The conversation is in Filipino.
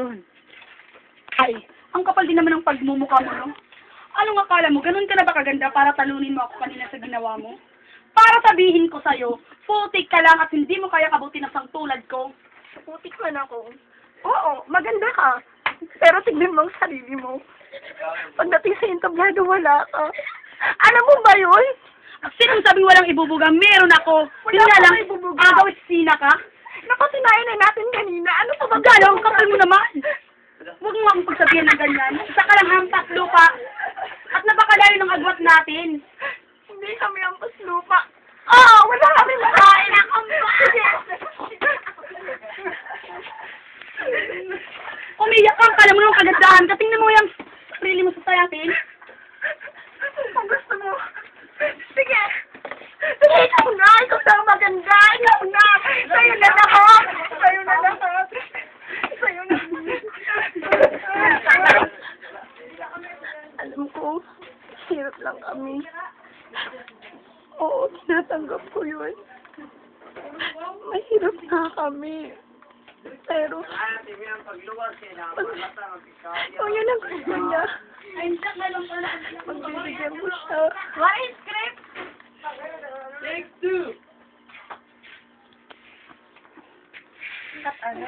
sitwasyon. Ay, ang kapal din naman ng pagmumukha mo, no? Anong akala mo, ganun ka na ba kaganda para talunin mo ako kanina sa ginawa mo? Para sabihin ko sa'yo, putik ka lang at hindi mo kaya kabuti na sang tulad ko. Putik man ako. Oo, maganda ka. Pero tignan mo ang sarili mo. Pagdating sa entablado, wala ka. Alam mo ba yun? At sinong sabing walang ibubuga, meron ako. Wala Yun nga akong lang, ibubuga. agaw sina ka? Naku, sinain na natin kanina. Ano pa ba? Galo, ang kapal mo naman. Huwag mo akong pagsabihan ng ganyan. Isa ka lang hampas lupa. At napakalayo ng agwat natin. Hindi kami ang paslupa. Oo, wala kami makain ang amba. Umiyak ka, kala mo ng kagandahan. Katingnan mo yung sarili mo sa sayatin. Kung gusto mo. Sige. Sige, ikaw na. Ikaw na ang maganda. Ikaw na. Sa'yo na lahat. Sa'yo na lahat. Sa'yo na. Alam ko, hirap lang kami. Oo, tinatanggap ko yun. Mahirap na kami. Pero, kung yun ang gusto niya, magbibigyan mo siya. What is script? Take 2. At ano?